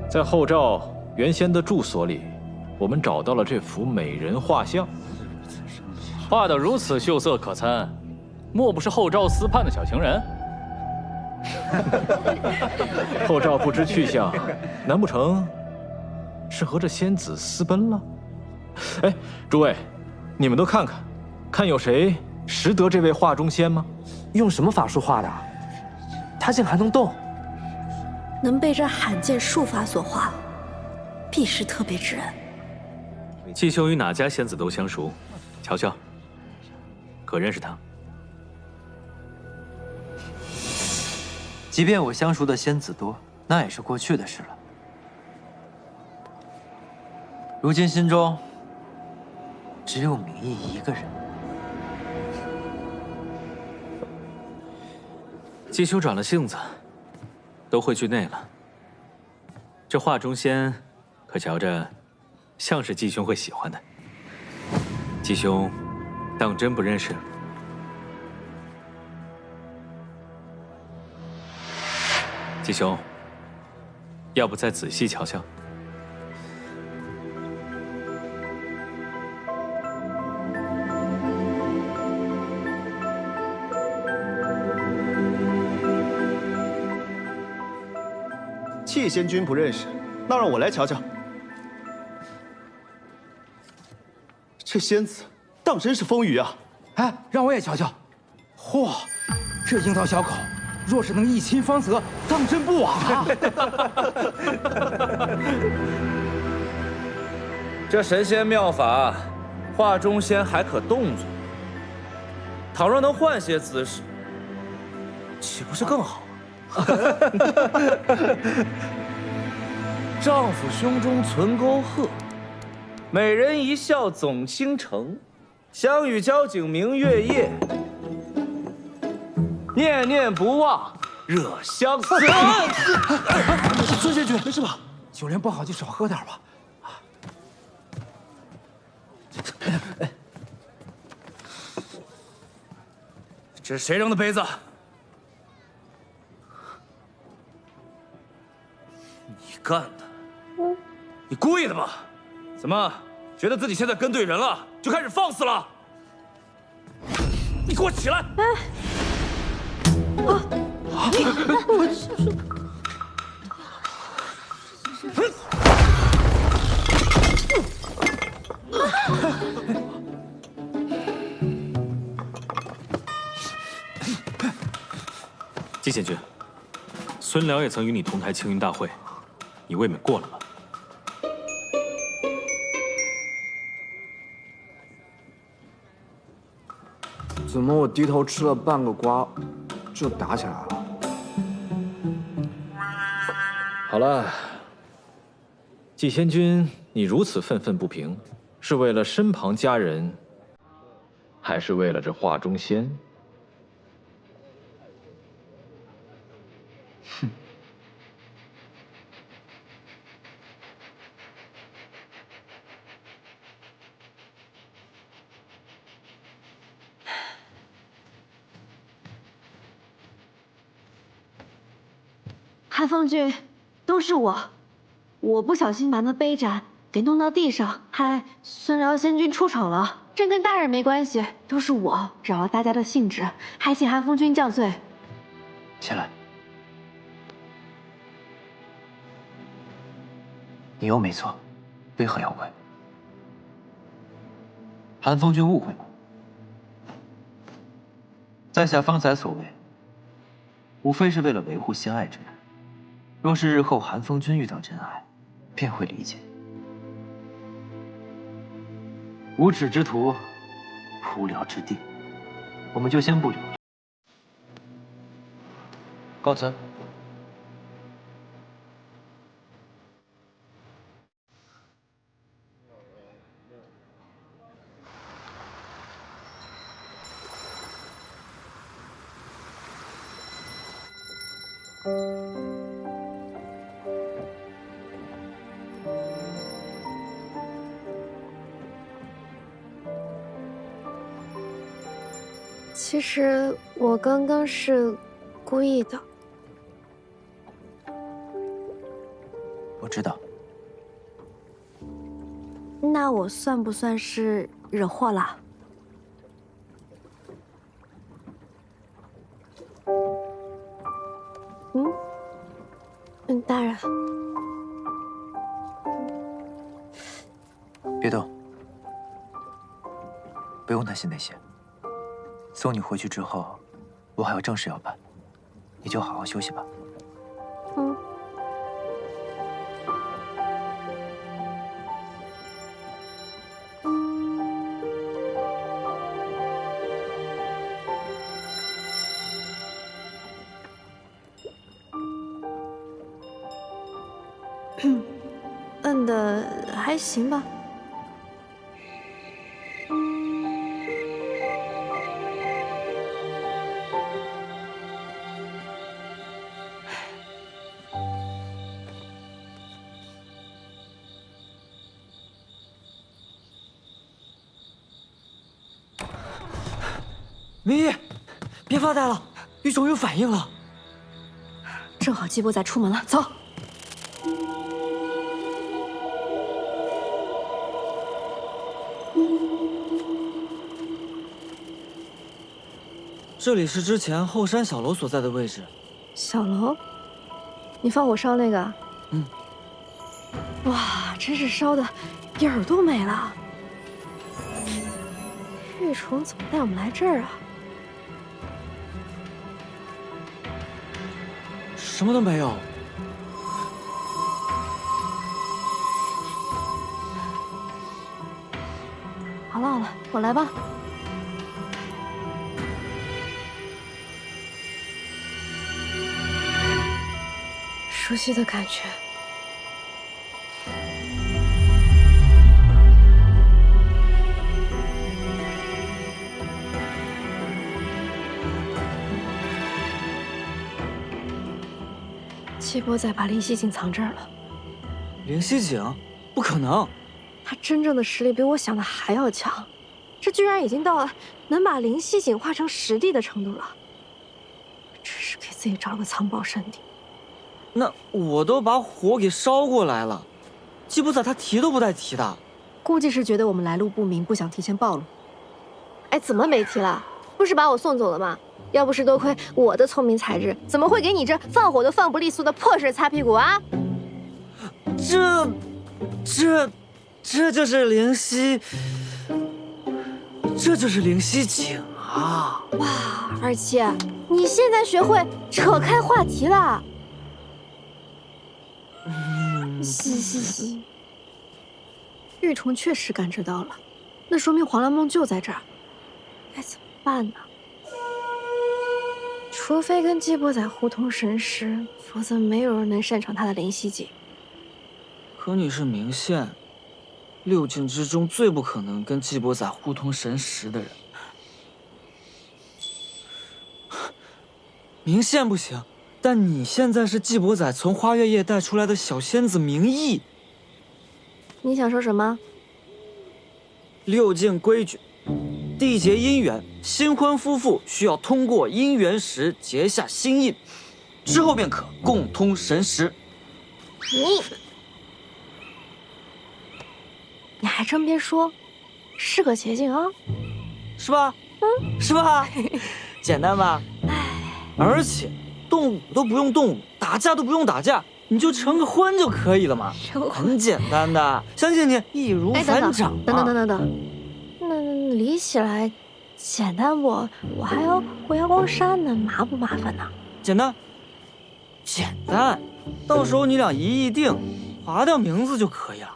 在後趙原先的住所裡，我們找到了這幅美人畫像，畫得如此秀色可餐，莫不是後趙司判的小情人？後趙不知去向，難不成是和這仙子私奔了？哎，諸位，你們都看看，看有誰識得這位畫中仙嗎？用什麼法術畫的？他竟還能動？能被這罕見術法所化，必是特別之人。繼兄與哪家仙子都相熟，瞧瞧，可認識他？即便我相熟的仙子多，那也是过去的事了。如今心中只有明义一个人。季修长了性子，都汇聚内了。这画中仙，可瞧着像是季兄会喜欢的。季兄，当真不认识？季兄，要不再仔细瞧瞧？季仙君不认识，那让我来瞧瞧。这仙子当真是风雨啊！哎，让我也瞧瞧。嚯，这樱桃小口，若是能一亲芳泽，当真不枉啊！这神仙妙法，画中仙还可动作。倘若能换些姿势，岂不是更好？丈夫胸中存沟壑，美人一笑总倾城。相与交颈明月夜，念念不忘惹相思。孙仙君，没事吧？酒量不好就少喝点吧。这是谁扔的杯子？你干的？你故意的吧？怎么，觉得自己现在跟对人了，就开始放肆了？你给我起来！季贤君，孙辽也曾与你同台青云大会，你未免过了吧？怎么我低头吃了半个瓜，就打起来了？好了，季仙君，你如此愤愤不平，是为了身旁佳人，还是为了这画中仙？哼。韩风君，都是我不小心把那杯盏给弄到地上，害孙辽仙君出丑了。这跟大人没关系，都是我扰了大家的兴致，还请韩风君降罪。起来，你又没错，为何要跪？韩风君误会了，在下方才所为，无非是为了维护心爱之人。若是日后韩风君遇到真爱，便会理解。无耻之徒，无聊之地，我们就先不聊了。告辞。其實我剛剛是故意的。我知道。那我算不算是惹禍了？大人。別動，不用擔心那些。送你回去之後，我還有正事要辦，你就好好休息吧。摁的還行吧。明义，别发呆了，玉种有反应了。正好季伯仔出门了，走。这里是之前后山小楼所在的位置。小楼，你放火烧那个？嗯。哇，真是烧的影儿都没了。玉虫怎么带我们来这儿啊？什么都没有。好了好了，我来吧。熟悉的感觉。季伯仔把灵犀井藏这儿了。灵犀井？不可能！他真正的實力比我想的還要強，這居然已經到了能把靈犀井化成實地的程度了。真是給自己找了個藏寶聖地。那我都把火給燒過來了，季伯仔他提都不帶提的。估計是覺得我們來路不明，不想提前暴露。哎，怎麼沒提了？不是把我送走了嗎？要不是多虧我的聰明才智，怎麼會給你這放火都放不利索的破事擦屁股啊？這就是靈犀，這就是靈犀井啊！哇，二七，你現在學會扯開話題了。嘻。玉蟲確實感知到了，那說明黃粱夢就在這兒，該怎麼辦呢？除非跟季伯仔互通神識，否則沒有人能擅長他的靈犀井。可你是明憲，6境之中最不可能跟季伯仔互通神識的人。明憲不行，但你現在是季伯仔從花月夜帶出來的小仙子明義。你想說什麼？6境規矩。締結姻緣，新婚夫婦需要通過姻緣石結下心印，之後便可共通神識。你還真別說，是個捷徑啊，是吧？是吧？簡單吧？而且動武都不用動武，打架都不用打架，你就成個婚就可以了嘛，很簡單的，相信你易如反掌。等。那理起來簡單不？我還要回陽光山呢，麻不麻煩呢？簡單，到時候你倆一議定，劃掉名字就可以了。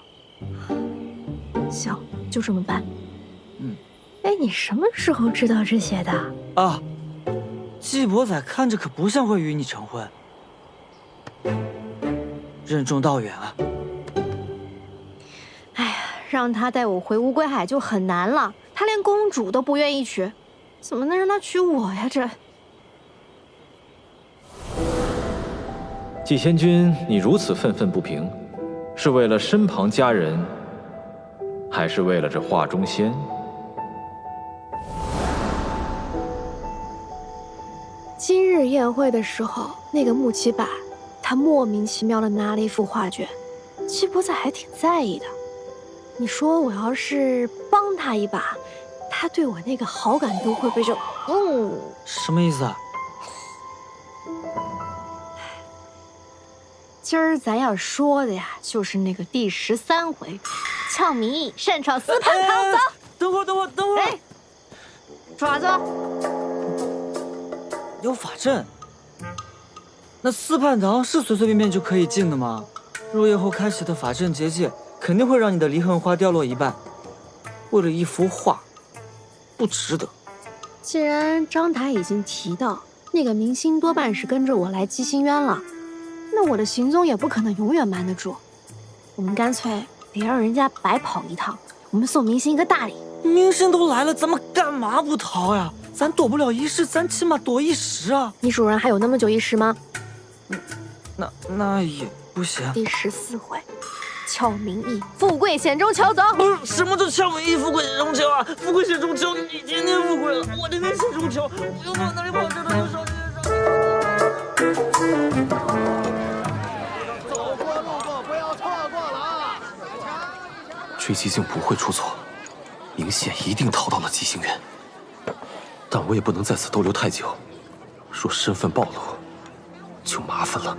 行，就這麼辦。哎，你什麼時候知道這些的？啊，季伯仔看着可不像會與你成婚，任重道遠啊。哎呀，讓他帶我回烏龜海就很難了，他連公主都不願意娶，怎麼能讓他娶我呀？這季仙君，你如此憤憤不平，是為了身旁佳人，還是為了這畫中仙？今日宴會的時候，那個木七百，他莫名其妙的拿了一幅畫卷，季伯仔還挺在意的。你說我要是幫他一把，他對我那個好感度會不會就……什麼意思啊？今兒咱要說的呀，就是那個第13回，俏明義擅闖私蟠堂。走，等會兒。哎，爪子。有法陣，那私蟠堂是隨隨便便就可以進的嗎？入夜後開啟的法陣結界，肯定會讓你的離恨花掉落一半。為了一幅畫，不值得。既然張台已經提到那個明星多半是跟着我來姬星淵了，那我的行蹤也不可能永遠瞞得住。我们干脆别讓人家白跑一趟，我們送明星一個大禮。明星都來了，咱們幹嘛不逃呀？咱躲不了一世，咱起碼躲一時啊！你主人還有那麼久一時嗎？那也不行。第14回，俏名義，富貴險中求，走！不是，什麼叫俏名義，富貴險中求啊？富貴險中求，你天天富貴了，我天天險中求，我又往哪裡跑？這都是少年走過路過不要錯過了啊！追擊境不會出錯，明憲一定逃到了吉星園，但我也不能在此逗留太久，若身份暴露，就麻煩了。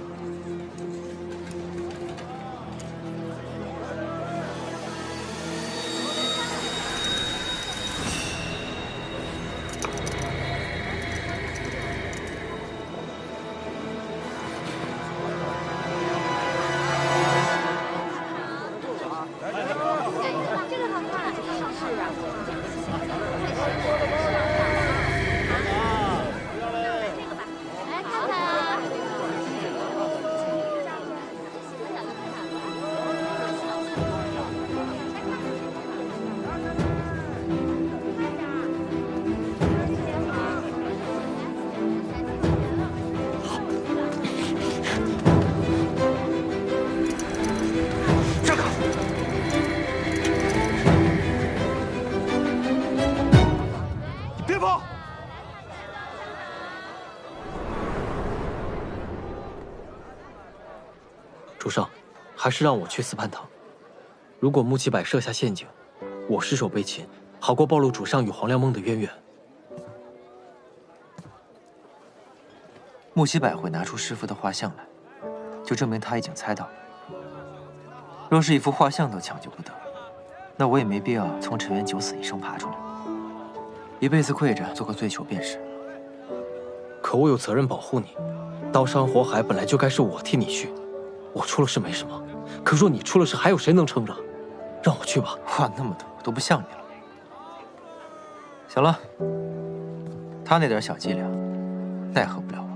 主上，还是让我去司泮堂。如果穆七百設下陷阱，我失手被擒，好過暴露主上與黃粱夢的淵源。穆七百會拿出師父的畫像來，就證明他已經猜到了。若是一幅畫像都搶救不得，那我也沒必要從塵緣九死一生爬出來，一輩子跪着做個罪囚便是。可我有責任保護你，刀山火海本來就該是我替你去。我出了事沒什麼，可若你出了事，還有誰能撐着？讓我去吧。話那麼多，都不像你了。行了，他那點小伎倆，奈何不了我。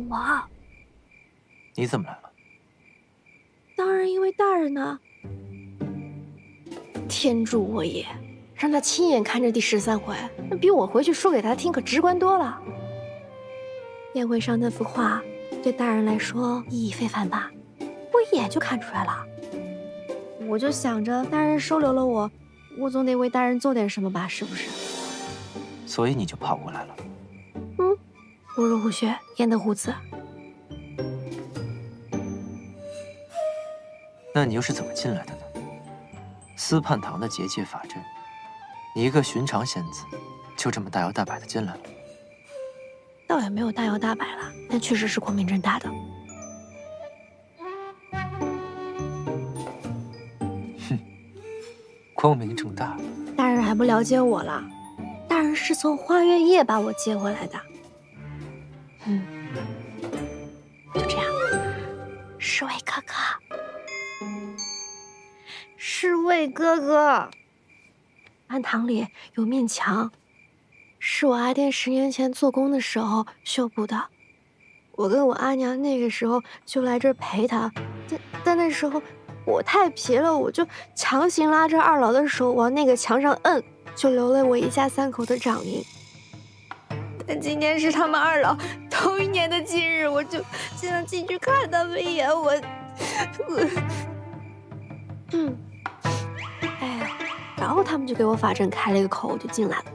我，你怎麼來了？當然因為大人呢。天助我也，讓他親眼看着第13回，那比我回去說給他聽可直觀多了。宴會上那幅畫，對大人來說意義非凡吧？我一眼就看出來了。我就想着，大人收留了我，我總得為大人做點什麼吧，是不是？所以你就跑過來了。不入虎穴，焉得虎子？那你又是怎麼進來的呢？司泮堂的結界法陣，你一個尋常仙子，就這麼大搖大擺的進來了？倒也沒有大搖大擺了，但確實是光明正大的。哼，光明正大。大人還不了解我了，大人是從花月夜把我接回來的。就這樣，侍衛哥哥，侍衛哥哥，泮堂裡有面牆，是我阿爹10年前做工的时候修补的。我跟我阿娘那个时候就来这儿陪他，但那时候我太皮了，我就强行拉着二老的手往那个墙上摁，就留了我一家3口的掌印。但今天是他们2老头1年的忌日，我就想进去看他们一眼。哎呀，然后他们就给我法阵開了一個口，我就進來了。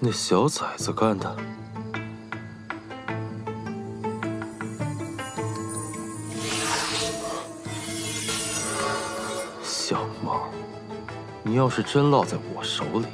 那小崽子干的。小猫，你要是真落在我手里，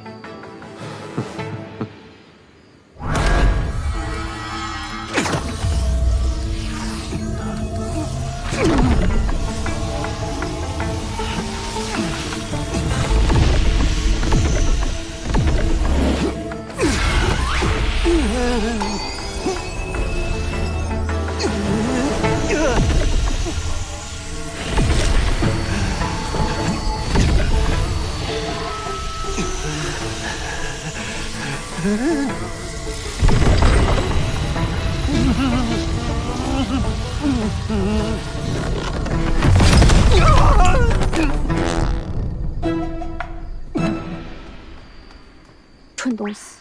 蠢东西！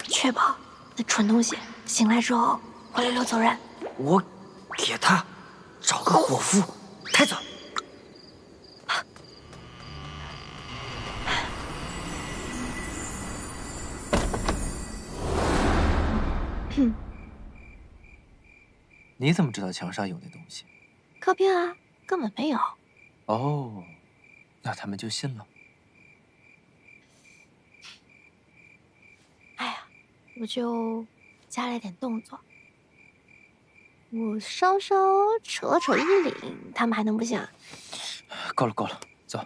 确保那蠢东西醒来之后灰溜溜走人。我给他找个伙夫带走。你怎么知道墙上有那东西？靠边啊，根本没有。哦，那他们就信了。哎呀，我就加了点动作，我稍稍扯了扯衣领，他们还能不信啊？够了够了，走。